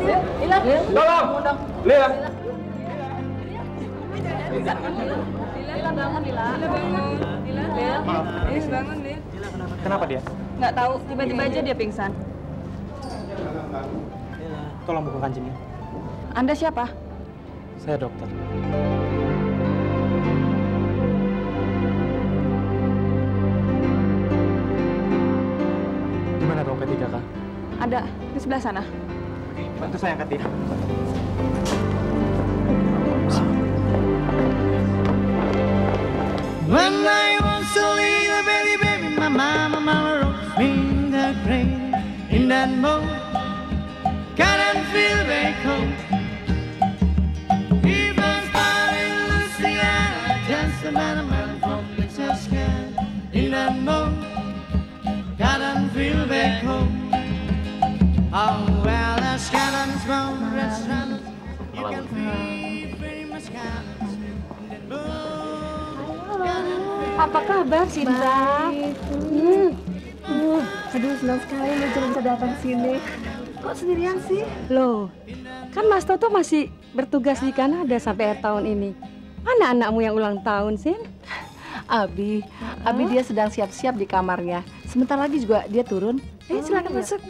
Lila. Tolong! Lila! Lila bangun, Lila. Lila. Maaf. Bangun, Lila. Kenapa dia? Nggak tahu, tiba-tiba aja dia pingsan. Tolong bukakan kancingnya. Anda siapa? Saya dokter. Gimana dong P3K? Ada di sebelah sana. Bantu saya angkat dia. When I was a little baby, my mama rose me in the grave. In that moment, can't feel very cold. Even starting Louisiana, just a man from Texas can. In that moment, can't feel very cold. Oh well, the skeletons from the restaurant, you can feel very much kind. Apa kabar, Sinta? Aduh, senang sekali lu cuma bisa datang sini. Kok sendirian sih? Loh, kan Mas Toto masih bertugas di Kanada sampai akhir tahun ini. Mana anakmu yang ulang tahun, Sin? Abi dia sedang siap-siap di kamarnya. Sebentar lagi juga dia turun. Silakan masuk.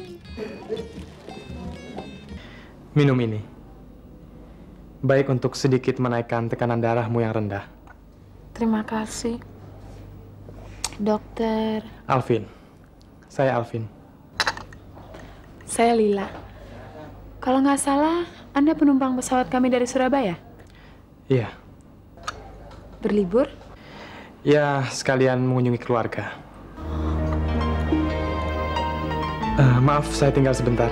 Minum ini. Baik untuk sedikit menaikkan tekanan darahmu yang rendah. Terima kasih, dokter. Alvin. Saya Alvin. Saya Lila. Kalau nggak salah, Anda penumpang pesawat kami dari Surabaya? Iya. Berlibur? Ya, sekalian mengunjungi keluarga. Maaf, saya tinggal sebentar.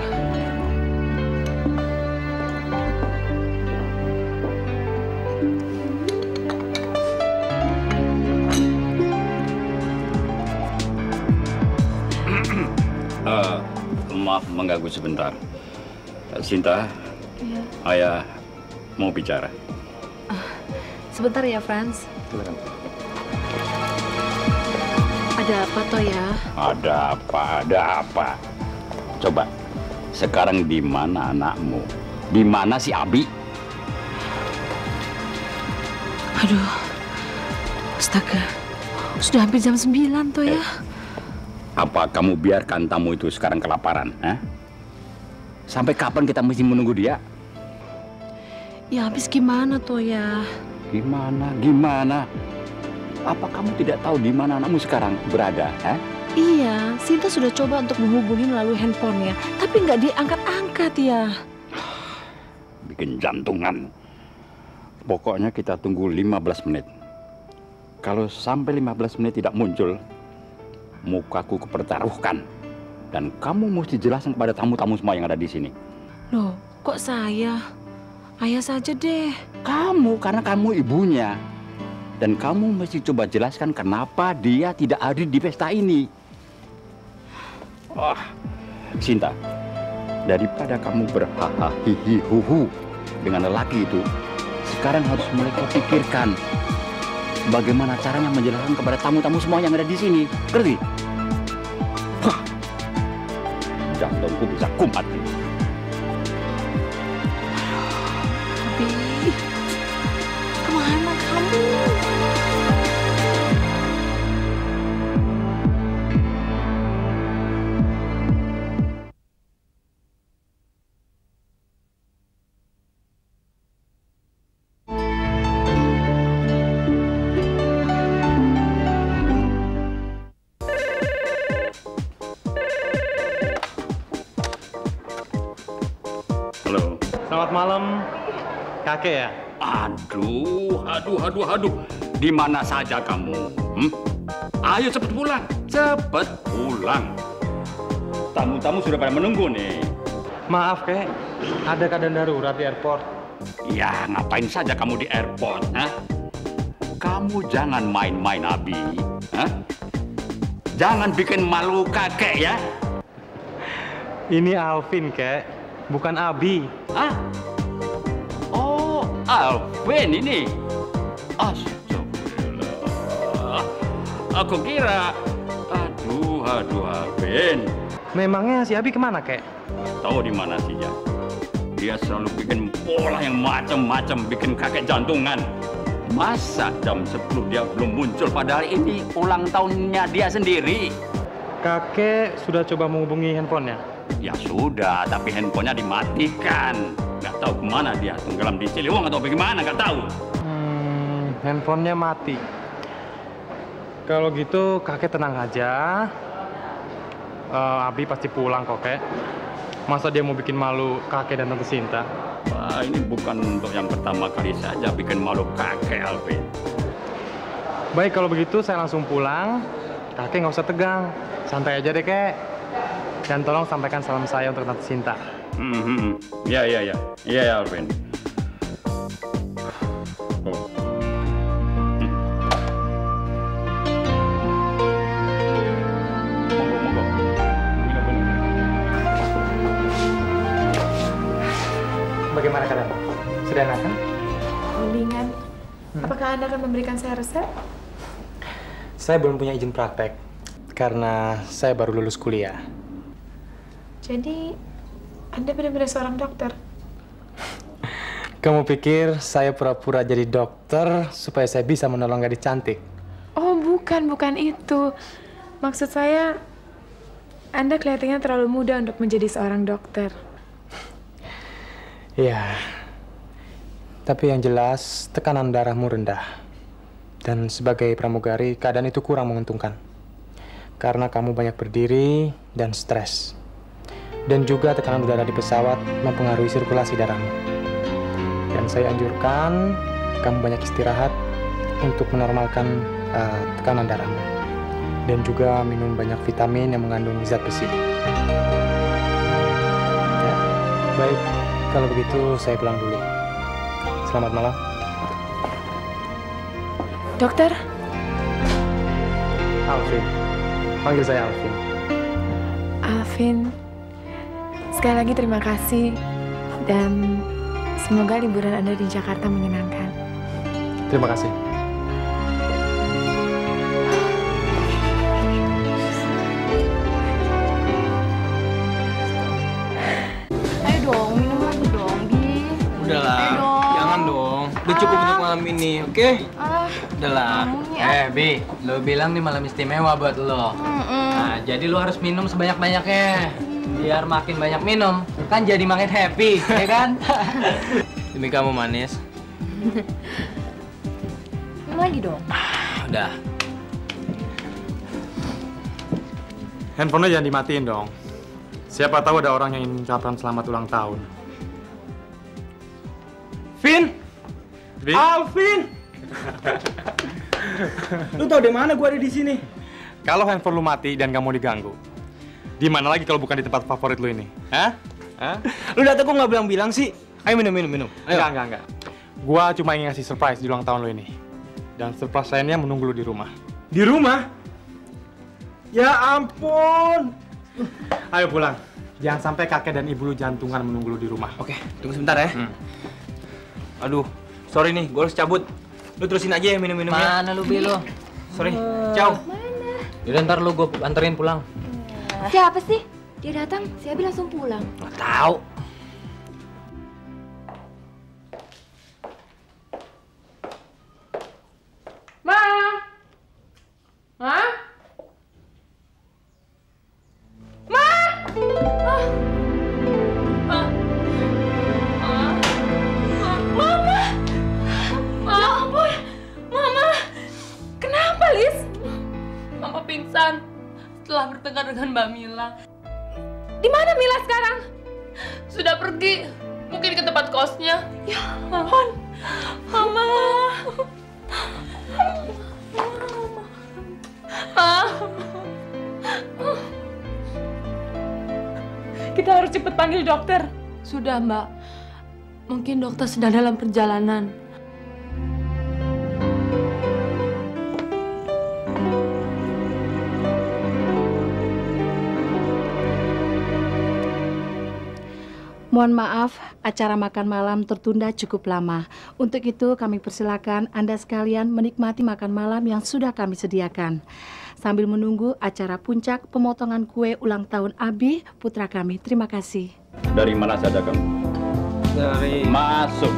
Maaf mengganggu sebentar. Sinta, Iya. Ayah mau bicara. Sebentar ya, Franz. Silakan. Ada apa toh ya? Ada apa? Ada apa? Coba, sekarang di mana anakmu? Di mana si Abi? Aduh, astaga. Sudah hampir jam 9 toh ya. Apa kamu biarkan tamu itu sekarang kelaparan? Sampai kapan kita mesti menunggu dia? Ya habis gimana toh ya? Gimana? Apa kamu tidak tahu di mana anakmu sekarang berada? Iya, Sinta sudah coba untuk menghubungi melalui handphonenya, tapi nggak diangkat-angkat ya. Bikin jantungan. Pokoknya kita tunggu 15 menit. Kalau sampai 15 menit tidak muncul, mukaku kupertaruhkan. Dan kamu mesti jelaskan kepada tamu-tamu semua yang ada di sini. Loh, kok saya? Ayah saja deh. Kamu, karena kamu ibunya. Dan kamu mesti coba jelaskan kenapa dia tidak hadir di pesta ini. Sinta, daripada kamu berhaha hihi huhu dengan lelaki itu, sekarang harus mulai kau pikirkan bagaimana caranya menjelaskan kepada tamu-tamu semua yang ada di sini. Ngerti? Jantungku bisa kumat. Abi, kemana kamu? Selamat malam, kakek ya? Aduh. Di mana saja kamu? Ayo cepat pulang. Tamu-tamu sudah pada menunggu nih. Maaf, kek. Ada keadaan darurat di airport. Ya, ngapain saja kamu di airport? Kamu jangan main-main, Abi. Jangan bikin malu kakek ya. Ini Alvin, kek. Bukan Abi. Oh, Alvin ini. Astagfirullah. Aku kira. Aduh, Alvin. Memangnya si Abi kemana, kek? Tahu di mana sih, ya? Dia selalu bikin pola yang macam-macam, bikin kakek jantungan. Masa jam 10 dia belum muncul, padahal ini ulang tahunnya dia sendiri. Kakek sudah coba menghubungi handphonenya? Ya sudah, tapi handphonenya dimatikan. Nggak tahu kemana dia, tenggelam di Ciliwung atau bagaimana, nggak tahu. Handphonenya mati. Kalau gitu kakek tenang aja. Abi pasti pulang kok, kek. Masa dia mau bikin malu kakek dan Tante Sinta? Wah, ini bukan untuk yang pertama kali saja bikin malu kakek, Alvin. Baik, kalau begitu saya langsung pulang. Kakek nggak usah tegang. Santai aja deh, kek. Dan tolong sampaikan salam saya untuk Tante Sinta. Iya, Alvin. Oh. Monggo. Minum. Bagaimana keadaan? Sudah enak kan? Mendingan. Apakah Anda akan memberikan saya resep? Saya belum punya izin praktek karena saya baru lulus kuliah. Jadi, Anda benar-benar seorang dokter? Kamu pikir saya pura-pura jadi dokter supaya saya bisa menolong gadis cantik? Oh, bukan itu. Maksud saya, Anda kelihatannya terlalu muda untuk menjadi seorang dokter. Ya, tapi yang jelas tekanan darahmu rendah. Dan sebagai pramugari, keadaan itu kurang menguntungkan. Karena kamu banyak berdiri dan stres. Dan juga tekanan udara di pesawat mempengaruhi sirkulasi darahmu. Dan saya anjurkan kamu banyak istirahat untuk menormalkan tekanan darahmu. Dan juga minum banyak vitamin yang mengandung zat besi. Ya, baik. Kalau begitu, saya pulang dulu. Selamat malam. Dokter? Alvin. Panggil saya Alvin. Alvin, sekali lagi terima kasih. Dan semoga liburan Anda di Jakarta menyenangkan. Terima kasih. Udahlah, jangan dong. Udah cukup untuk malam ini, oke? Udahlah. Bi, lo bilang nih malam istimewa buat lo. Nah, jadi lo harus minum sebanyak-banyaknya. Biar makin banyak minum, kan jadi makin happy, ya kan? Demi kamu manis. Minum lagi dong. Udah. Handphonenya jangan dimatiin dong. Siapa tahu ada orang yang ingin mengucapkan selamat ulang tahun. Vin! Alvin! Lu tau di mana gua ada di sini? Kalau handphone lu mati dan gak mau diganggu, di mana lagi kalau bukan di tempat favorit lu ini? Hah? Lu datang kok nggak bilang-bilang sih? Ayo minum. Ayo. Enggak. Gua cuma ingin ngasih surprise di ulang tahun lu ini. Dan surprise lainnya menunggu lu di rumah. Di rumah? Ya ampun! Ayo pulang. Jangan sampai kakek dan ibu lu jantungan menunggu lu di rumah. Oke, tunggu sebentar ya. Aduh, sorry nih, gue harus cabut. Lu terusin aja ya minum-minumnya. Mana lu, Bi, lo? Sorry, ciao. Yaudah, ntar lu gue anterin pulang. Siapa sih? Dia datang, si Abi langsung pulang. Nggak tahu. Ma! Ma! Ma! Mama! Ya ampun! Mama! Kenapa, Lis? Mama pingsan setelah bertengkar dengan Mbak Mila. Di mana Mila sekarang? Sudah pergi, mungkin ke tempat kosnya. Ya ampun! Mama! Ma! Kita harus cepat panggil dokter. Sudah, Mbak. Mungkin dokter sedang dalam perjalanan. Mohon maaf, acara makan malam tertunda cukup lama. Untuk itu kami persilakan Anda sekalian menikmati makan malam yang sudah kami sediakan. Sambil menunggu acara puncak pemotongan kue ulang tahun Abi, putra kami. Terima kasih. Dari mana saja kamu? Dari Masuk.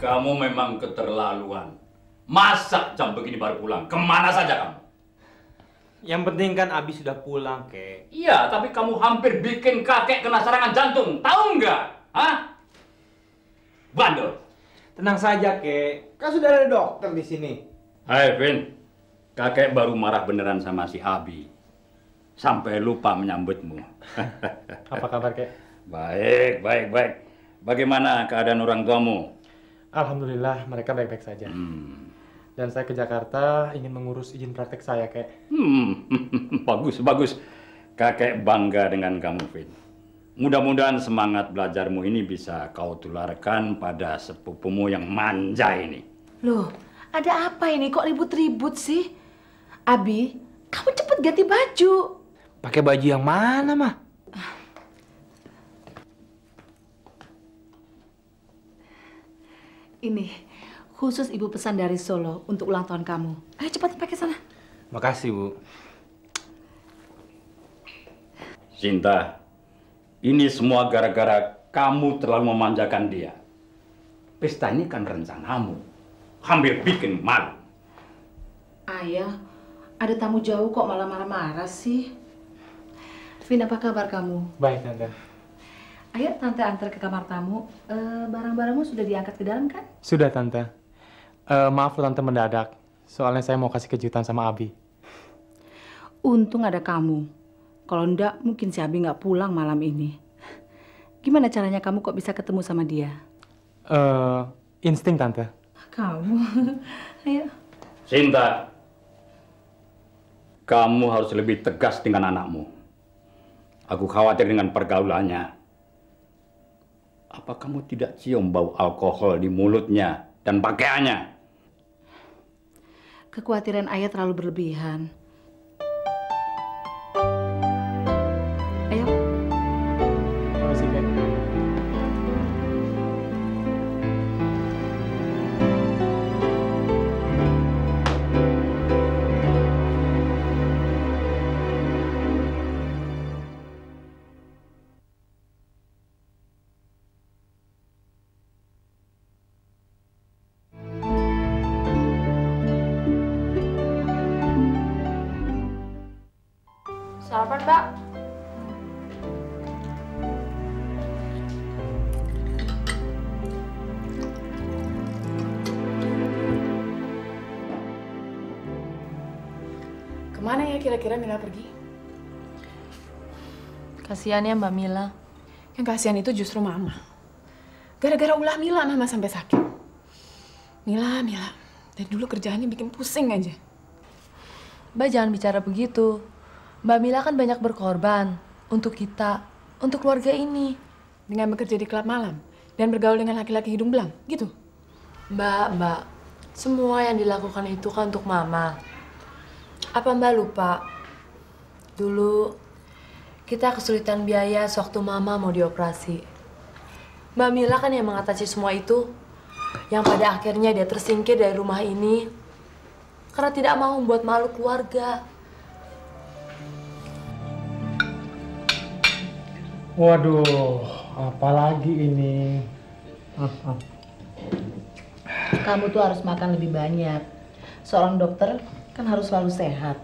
Kamu memang keterlaluan. Masa jam begini baru pulang? Kemana saja kamu? Yang penting kan Abi sudah pulang, Kek. Iya, tapi kamu hampir bikin kakek kena serangan jantung. Tahu nggak? Hah? Bandel. Tenang saja, Kek. Kan sudah ada dokter di sini. Hai, Vin. Kakek baru marah beneran sama si Abi. Sampai lupa menyambutmu. Apa kabar, Kek? Baik, baik, baik. Bagaimana keadaan orang tuamu? Alhamdulillah, mereka baik-baik saja. Dan saya ke Jakarta ingin mengurus izin praktek saya, Kek. Bagus, bagus. Kakek bangga dengan kamu, Vin. Mudah-mudahan semangat belajarmu ini bisa kau tularkan pada sepupumu yang manja ini. Loh, ada apa ini? Kok ribut-ribut sih? Abi, kamu cepet ganti baju. Pakai baju yang mana, Mah? Ini khusus ibu pesan dari Solo untuk ulang tahun kamu. Ayo cepat pakai sana. Makasih, Bu. Sinta, ini semua gara-gara kamu terlalu memanjakan dia. Pesta ini kan rencanamu. Hampir bikin malu. Ayah, ada tamu jauh kok malah marah-marah sih. Vin, apa kabar kamu? Baik, Tante. Ayo, Tante antar ke kamar tamu. Barang-barangmu sudah diangkat ke dalam kan? Sudah, Tante. Maaf Tante mendadak. Soalnya saya mau kasih kejutan sama Abi. Untung ada kamu. Kalau enggak, mungkin si Abi nggak pulang malam ini. Gimana caranya kamu kok bisa ketemu sama dia? Insting, Tante. Kamu? Ayo. Sinta, kamu harus lebih tegas dengan anakmu. Aku khawatir dengan pergaulannya. Apa kamu tidak cium bau alkohol di mulutnya dan pakaiannya? Kekhawatiran ayah terlalu berlebihan. Ayo. Makasih, Kek. Sarapan, Mbak. Kemana ya kira-kira Mila pergi? Kasihan ya Mbak Mila. Yang kasihan itu justru Mama. Gara-gara ulah Mila, Mama sampai sakit. Mila. Dari dulu kerjaannya bikin pusing aja. Mbak jangan bicara begitu. Mbak Mila kan banyak berkorban untuk kita, untuk keluarga ini. Dengan bekerja di klub malam dan bergaul dengan laki-laki hidung belang, gitu? Mbak, semua yang dilakukan itu kan untuk Mama. Apa Mbak lupa? Dulu kita kesulitan biaya sewaktu Mama mau dioperasi. Mbak Mila kan yang mengatasi semua itu. Yang pada akhirnya dia tersingkir dari rumah ini karena tidak mau membuat malu keluarga. Waduh, apalagi ini? Kamu tuh harus makan lebih banyak. Seorang dokter kan harus selalu sehat.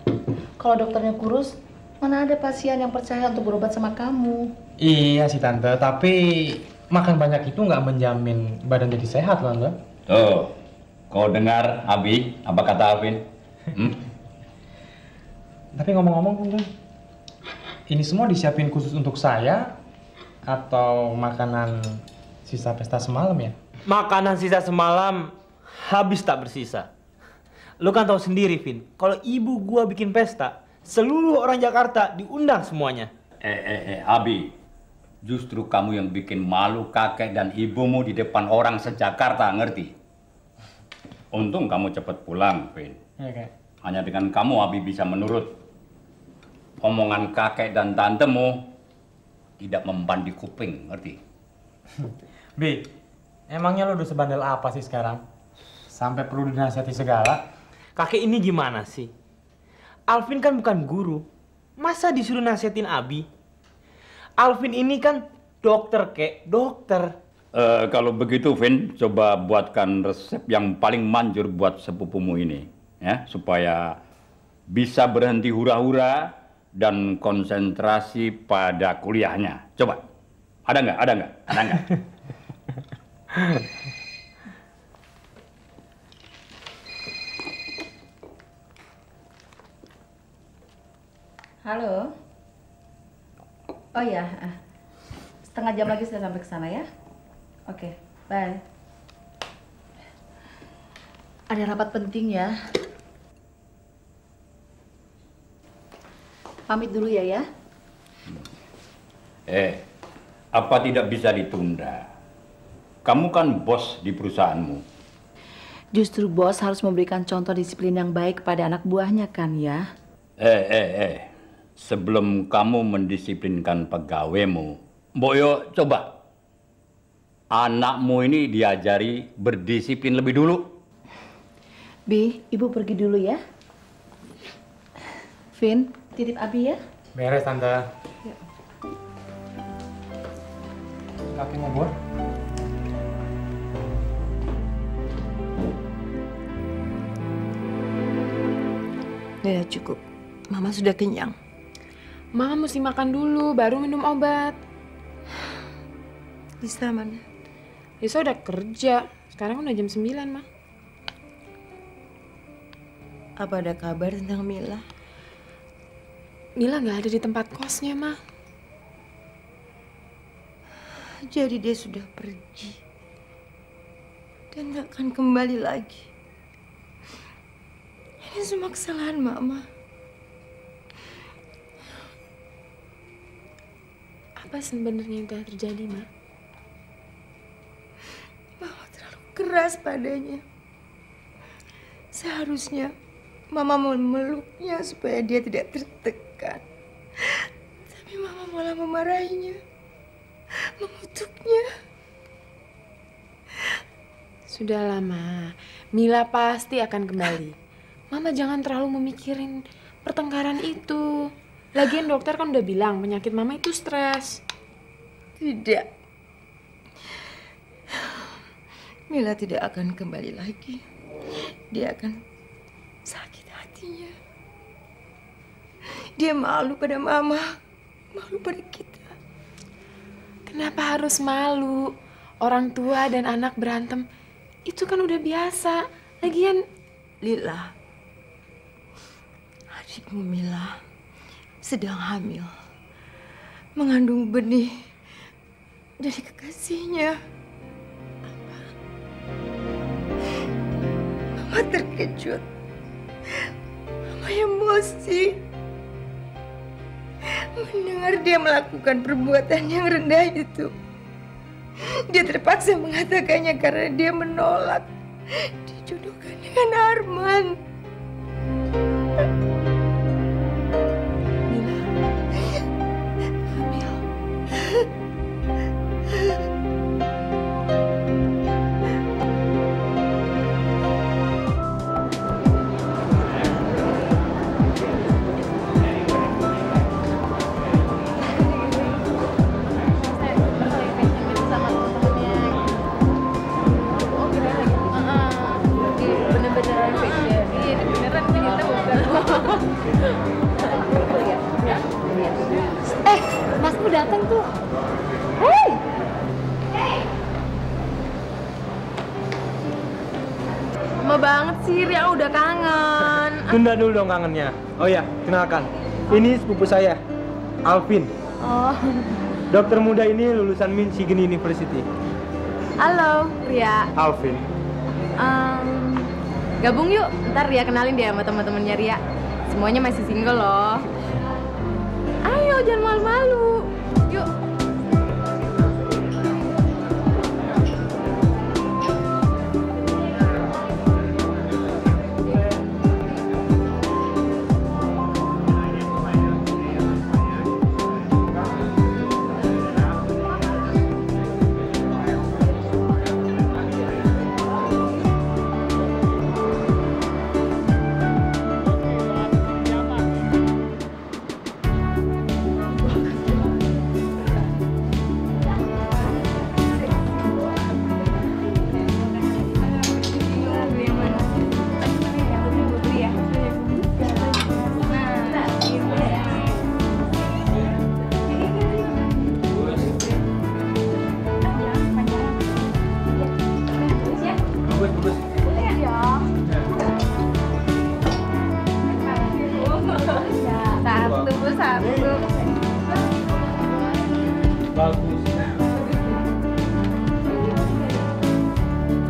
Kalau dokternya kurus, mana ada pasien yang percaya untuk berobat sama kamu? Iya sih, Tante. Tapi makan banyak itu nggak menjamin badan jadi sehat, Tante. Tuh, kau dengar Abi, apa kata Alvin? Tapi ngomong-ngomong, Tante, ini semua disiapin khusus untuk saya atau makanan sisa pesta semalam ya? makanan sisa semalam habis tak bersisa. Lu kan tahu sendiri, Vin, kalau ibu gua bikin pesta, seluruh orang Jakarta diundang semuanya. Abi, justru kamu yang bikin malu kakek dan ibumu di depan orang se-Jakarta, ngerti? Untung kamu cepat pulang, Vin. Oke. Hanya dengan kamu Abi bisa menurut. Omongan kakek dan tantemu tidak mempan di kuping, ngerti? B, Emangnya lo udah sebandel apa sih sekarang? Sampai perlu dinasihati segala? Kakek ini gimana sih? Alvin kan bukan guru. Masa disuruh nasihatin Abi? Alvin ini kan dokter, kek. Dokter. Kalau begitu, Vin, coba buatkan resep yang paling manjur buat sepupumu ini. Ya, supaya bisa berhenti hura-hura dan konsentrasi pada kuliahnya. Coba. Ada nggak? Ada nggak? Ada nggak? Halo. Oh ya, setengah jam lagi saya sampai ke sana ya. Oke, bye. Ada rapat penting ya. Pamit dulu ya. Apa tidak bisa ditunda? Kamu kan bos di perusahaanmu. Justru bos harus memberikan contoh disiplin yang baik kepada anak buahnya kan ya. Sebelum kamu mendisiplinkan pegawaimu, Boyo coba anakmu ini diajari berdisiplin lebih dulu. Bi, ibu pergi dulu ya. Vin, titip Abi ya. Beres, Tante. Ya. Kaki mau buat? Ya cukup. Mama sudah kenyang. Mama mesti makan dulu, baru minum obat. Lisa mana? Lisa udah kerja. Sekarang udah jam 9, Ma. Apa ada kabar tentang Mila? Mila nggak ada di tempat kosnya, Ma. Jadi dia sudah pergi. Dan gak akan kembali lagi. Ini semua kesalahan Mama. Apa sebenarnya yang telah terjadi, Ma? Mama terlalu keras padanya. Seharusnya Mama memeluknya supaya dia tidak tertekan. Tapi Mama malah memarahinya, mengutuknya. Sudahlah, Ma. Mila pasti akan kembali. Mama jangan terlalu memikirin pertengkaran itu. Lagian dokter kan udah bilang penyakit Mama itu stres. Tidak. Mila tidak akan kembali lagi. Dia akan sakit hatinya. Dia malu pada Mama, malu pada kita. Kenapa harus malu? Orang tua dan anak berantem itu kan udah biasa. Lagian Lila, adikmu Mila sedang hamil, mengandung benih dari kekasihnya. Mama terkejut, Mama emosi mendengar dia melakukan perbuatan yang rendah itu. Dia terpaksa mengatakannya karena dia menolak dijodohkan dengan Arman. Masmu datang tuh. Hei! Lama banget sih, Ria udah kangen. Tunda dulu dong kangennya. Oh ya, kenalkan. Ini sepupu saya, Alvin. Oh. Dokter muda ini lulusan Michigan University. Halo, Ria. Alvin. Gabung yuk, ntar Ria kenalin dia sama teman-temannya Ria. Semuanya masih single loh. Ayo, jangan malu-malu. Yuk.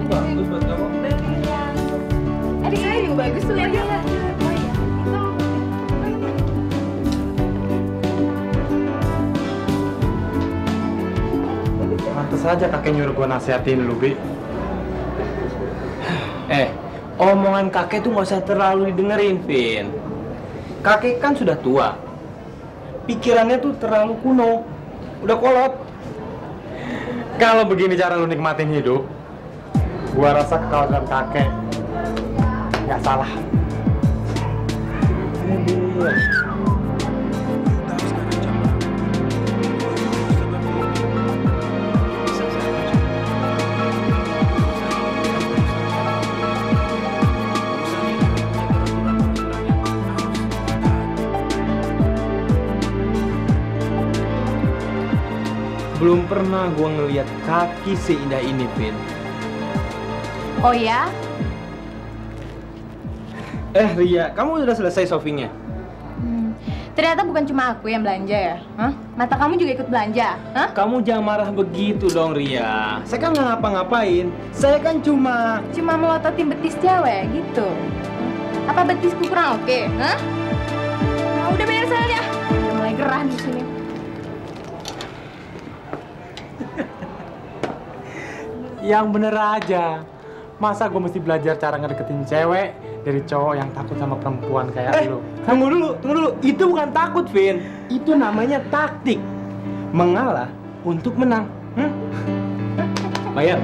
Bagus buat kamu. Adik saya juga bagus tuh ya. Pantes aja kakek nyuruh gua nasihatin lu, Bi. Omongan kakek tuh nggak usah terlalu didengerin, Vin. Kakek kan sudah tua. Pikirannya tuh terlalu kuno. Udah kolot. Kalau begini cara lu nikmatin hidup, gua rasa kekhawatiran kakek nggak salah. Belum pernah gua ngelihat kaki seindah ini, Vin. Oh ya? Ria, kamu udah selesai shoppingnya? Ternyata bukan cuma aku yang belanja ya? Hah? Mata kamu juga ikut belanja? Hah? Kamu jangan marah begitu dong, Ria. Saya kan nggak ngapa-ngapain. Saya kan cuma melototin betis cewek gitu. Apa betisku kurang oke? Hah? Nah, udah bener sana ya. Udah mulai gerah di sini. Yang bener aja. Masa gue mesti belajar cara ngedeketin cewek dari cowok yang takut sama perempuan kayak lu? Tunggu dulu. Itu bukan takut, Vin. Itu namanya taktik. Mengalah untuk menang. Bayar.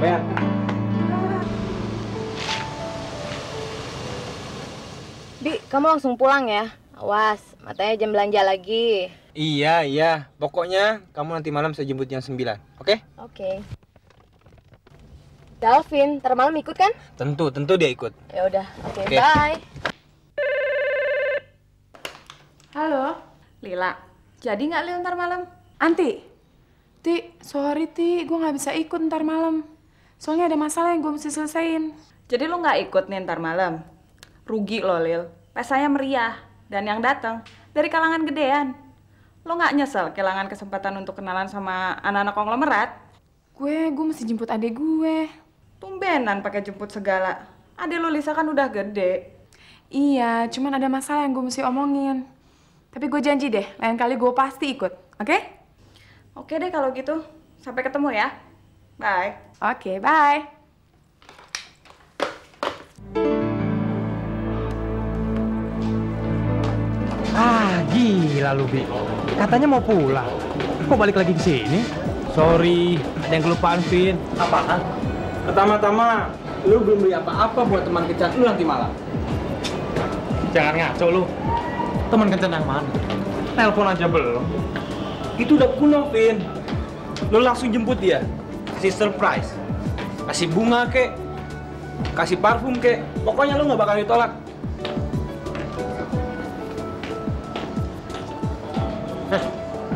Bi, kamu langsung pulang ya. Awas, matanya jam belanja lagi. Iya. Pokoknya kamu nanti malam saya jemput jam 9, oke? Oke. Dalvin, ntar malam ikut kan? Tentu dia ikut. Ya udah, oke, bye. Halo, Lila. Jadi nggak Lil ntar malam? Anti? Sorry gue nggak bisa ikut ntar malam. Soalnya ada masalah yang gue mesti selesaiin. Jadi lu nggak ikut nih ntar malam? Rugi lo, Lil. Pestanya meriah. Dan yang datang dari kalangan gedean. Lo nggak nyesel kehilangan kesempatan untuk kenalan sama anak-anak konglomerat? Gue mesti jemput adek gue. Tumbenan pakai jemput segala. Adek lo Lisa kan udah gede. Iya, cuman ada masalah yang gue mesti omongin. Tapi gue janji deh, lain kali gue pasti ikut, oke? Oke deh kalau gitu. Sampai ketemu ya. Bye. Oke, bye. Gila lu, Bi. Katanya mau pulang. Kok balik lagi ke sini? Sorry, ada yang kelupaan, Vin. Apaan? Pertama-tama, lu belum beli apa-apa buat teman kencan lu nanti malam. Jangan ngaco lu. Teman kencan yang mana? Telepon aja belum. Itu udah kuno, Vin. Lu langsung jemput dia. Kasih surprise. Kasih bunga kek. Kasih parfum kek. Pokoknya lu nggak bakal ditolak.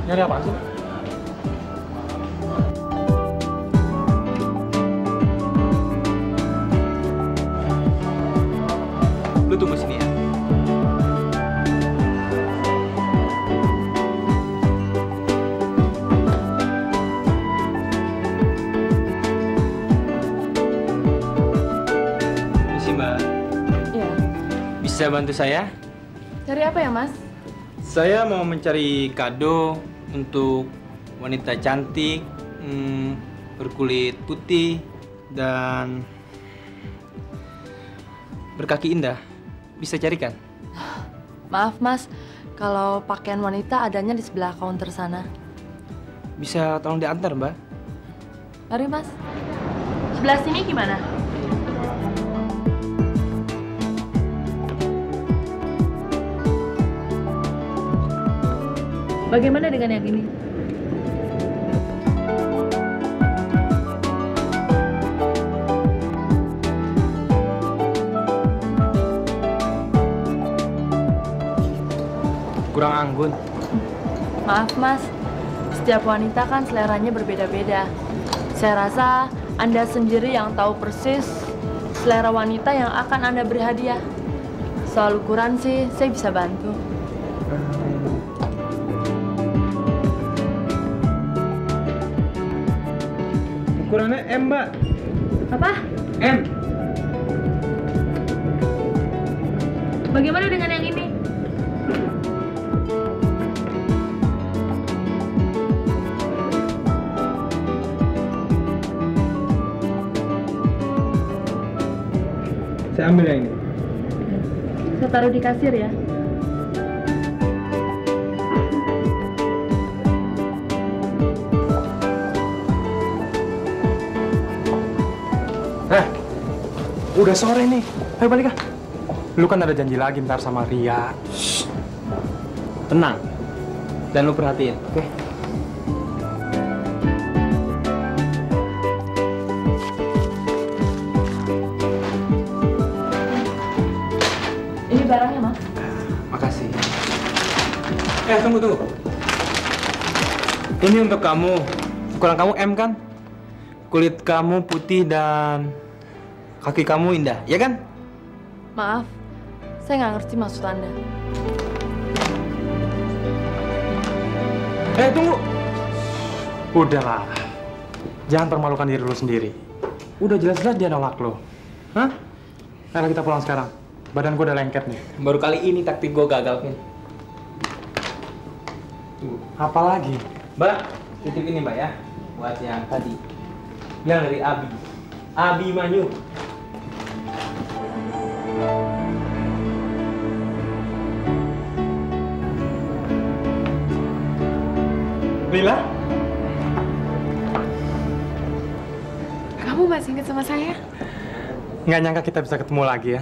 Nyari apaan sih? Lu tunggu sini ya. Misi, Mbak. Iya. Bisa bantu saya? Cari apa ya, Mas? Saya mau mencari kado untuk wanita cantik, berkulit putih, dan berkaki indah. Bisa carikan? Maaf Mas, kalau pakaian wanita adanya di sebelah counter sana. Bisa tolong diantar, Mbak? Mari Mas. Sebelah sini gimana? Bagaimana dengan yang ini? Kurang anggun. Maaf Mas, setiap wanita kan seleranya berbeda-beda. Saya rasa Anda sendiri yang tahu persis selera wanita yang akan Anda beri hadiah. Soal ukuran sih, saya bisa bantu. Ukurannya M, Mbak. Apa? M. Bagaimana dengan yang ini? Saya ambil yang ini. Saya taruh di kasir ya. Udah sore nih. Ayo balik ah. Lu kan ada janji lagi ntar sama Ria. Shh. Tenang. Dan lu perhatiin, oke? Ini barangnya, Mas. Makasih. Tunggu. Ini untuk kamu. Ukuran kamu M kan? Kulit kamu putih dan kaki kamu indah, ya kan? Maaf, saya nggak ngerti maksud Anda. Tunggu. Udahlah. Jangan permalukan diri lu sendiri. Udah jelas-jelas dia nolak lo. Hah? Ayo kita pulang sekarang. Badan gue udah lengket nih. Baru kali ini taktik gue gagal, Vin. Apa lagi? Mbak, titip ini Mbak ya. Buat yang tadi. Yang dari Abi. Abi Manyu. Lila? Kamu masih ingat sama saya? Nggak nyangka kita bisa ketemu lagi ya.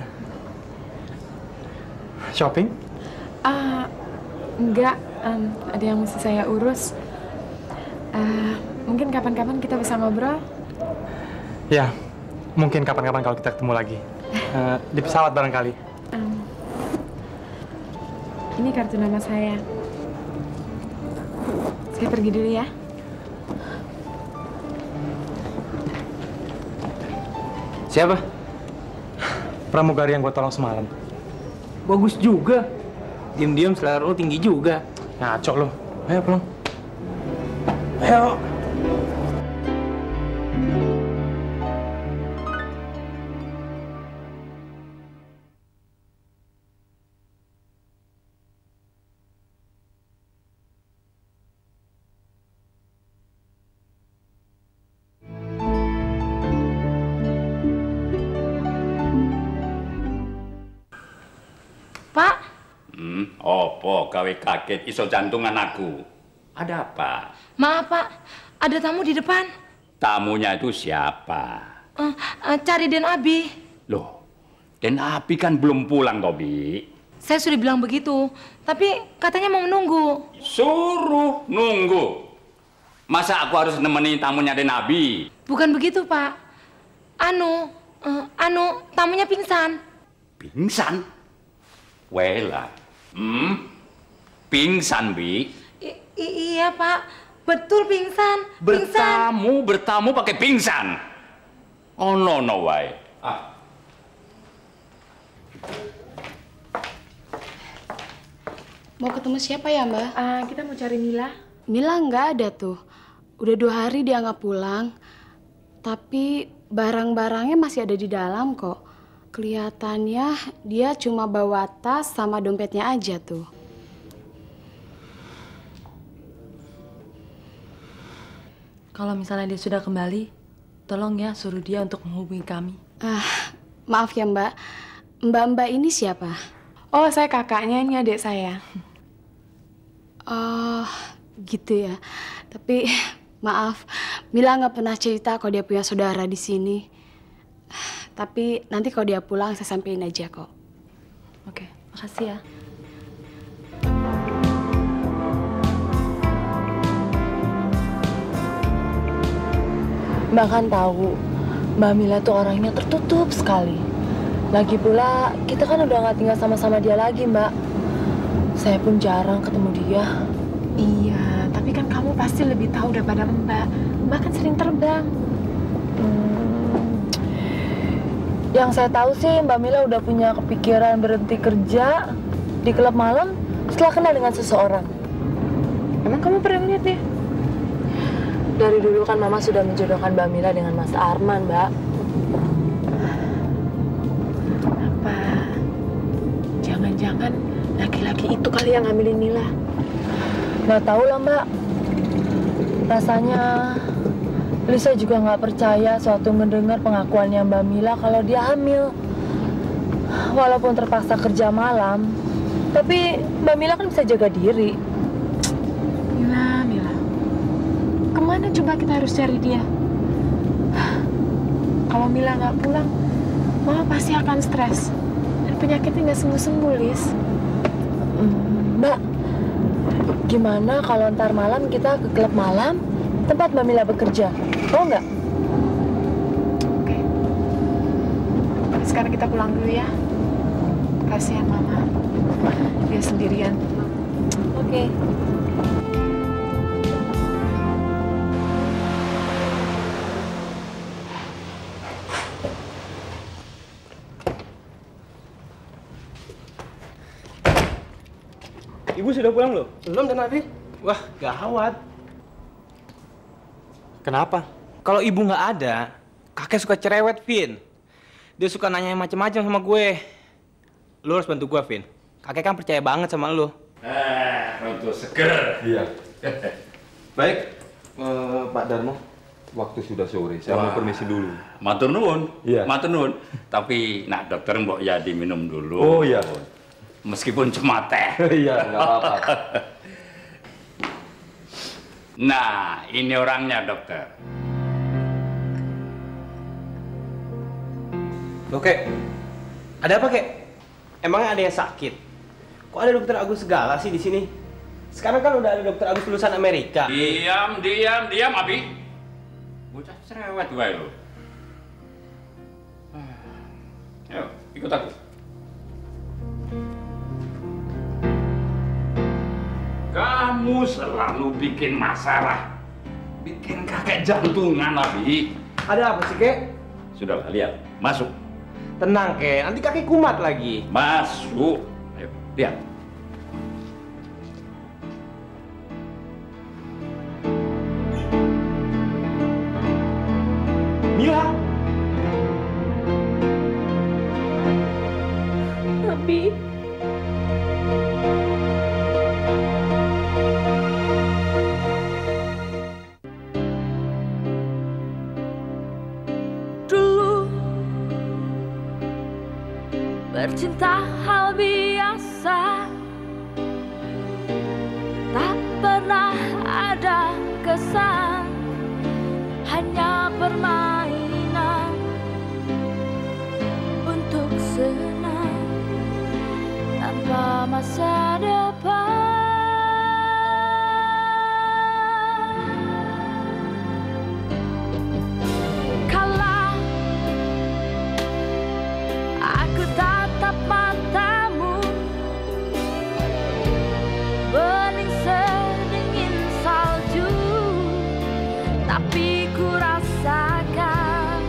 Shopping? Enggak. Ada yang mesti saya urus. Mungkin kapan-kapan kita bisa ngobrol? Ya, mungkin kapan-kapan kalau kita ketemu lagi. Di pesawat barangkali. Ini kartu nama saya. Saya pergi dulu ya. Siapa? Pramugari yang gue tolong semalam. Bagus juga. Diam-diam selera lu tinggi juga. Ngaco lo. Ayo pulang. Ayo. Pak? Opo gawe kaget iso jantungan aku. Ada apa? Maaf, Pak. Ada tamu di depan. Tamunya itu siapa? Cari Den Abi. Loh, Den Abi kan belum pulang, Tobi. Saya sudah bilang begitu, tapi katanya mau menunggu. Suruh nunggu. Masa aku harus nemenin tamunya Den Abi? Bukan begitu, Pak. Tamunya pingsan. Pingsan? Wela. Pingsan, Bi? Iya, Pak. Betul pingsan. Bertamu pakai pingsan. Oh, no way. Mau ketemu siapa ya, Mbak? Kita mau cari Mila. Mila nggak ada tuh. Udah 2 hari dia nggak pulang. Tapi barang-barangnya masih ada di dalam kok. Kelihatannya dia cuma bawa tas sama dompetnya aja tuh. Kalau misalnya dia sudah kembali, tolong ya suruh dia untuk menghubungi kami. Maaf ya Mbak. Mbak ini siapa? Oh, saya kakaknya, ini adik saya. Oh, gitu ya. Tapi maaf, Mila nggak pernah cerita kalau dia punya saudara di sini. Tapi nanti kalau dia pulang saya sampein aja kok. Oke, makasih ya. Mbak kan tahu, Mbak Mila tuh orangnya tertutup sekali. Lagi pula, kita kan udah nggak tinggal sama-sama dia lagi, Mbak. Saya pun jarang ketemu dia. Iya, tapi kan kamu pasti lebih tahu daripada Mbak. Mbak kan sering terbang. Yang saya tahu sih, Mbak Mila udah punya kepikiran berhenti kerja di klub malam setelah kenal dengan seseorang. Emang kamu pernah lihat dia? Dari dulu kan Mama sudah menjodohkan Mbak Mila dengan Mas Arman, Mbak. kali yang ngambilin Mila? Nggak tahu lah, Mbak. Rasanya Lisa juga nggak percaya suatu mendengar pengakuannya Mbak Mila kalau dia hamil. Walaupun terpaksa kerja malam, tapi Mbak Mila kan bisa jaga diri. Mila. Kemana coba kita harus cari dia? Kalau Mila nggak pulang, Mama pasti akan stres. Dan penyakitnya nggak sembuh-sembuh, Lis. Mbak, gimana kalau ntar malam kita ke klub malam tempat Mbak Mila bekerja? Mau nggak? Oke. Sekarang kita pulang dulu ya. Kasihan Mama. Dia sendirian. Oke. Ibu sudah pulang loh? Belum, dan Abi? Wah, gawat. Kenapa? Kalau ibu nggak ada, kakek suka cerewet, Vin. Dia suka nanya macam-macam sama gue. Lu harus bantu gue, Vin. Kakek kan percaya banget sama lu. Untuk seger. Iya. Baik, Pak Darmo. Waktu sudah sore, saya mau permisi dulu. Matur nuwun. Iya. Matur nuwun. Tapi nak dokter mbok ya diminum dulu. Oh iya. Meskipun cuma teh. Iya, nggak apa-apa. Nah, ini orangnya, dokter. Oke. Ada apa, Kek? Emangnya ada yang sakit? Kok ada dokter Agus segala sih di sini? Sekarang kan udah ada dokter Agus lulusan Amerika. Diam, Abi. Bocah cerewet wae lo. Ayo, ikut aku. Kamu selalu bikin masalah. Bikin kakek jantungan, Abi. Ada apa sih, Kek? Sudahlah, lihat. Masuk. Tenang, Kek. Nanti kakek kumat lagi. Masuk. Ayo, lihat. Mila. Abi. Dulu bercinta hal biasa, tak pernah ada kesan, hanya permainan untuk senang tanpa masa depan. Kala aku tatap matamu, bening sedingin salju, tapi ku rasakan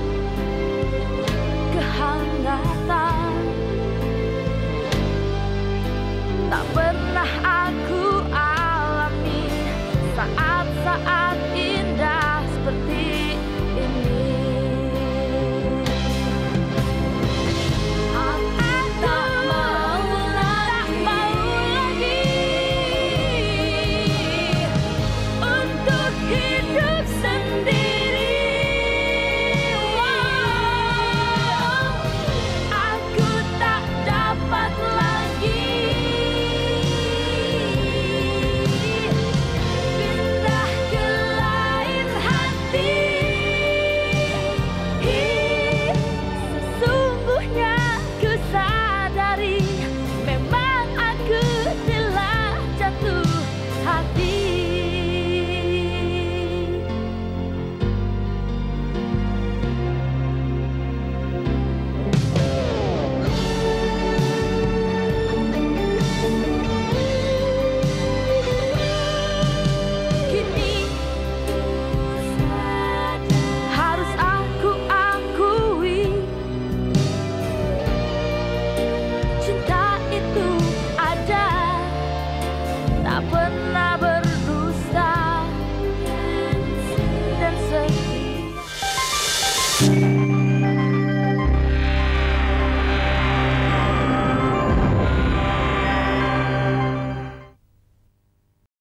kehangatan. Tak pernah aku alami saat-saat indah seperti ini. Aku tak mau lagi untuk hidup sendiri. Wow, aku tak dapat lagi pindah ke lain hati. Sesungguhnya ku sadari memang aku telah jatuh hati. Kini harus aku akui, cinta itu ada, tak pernah berdusta dan setia.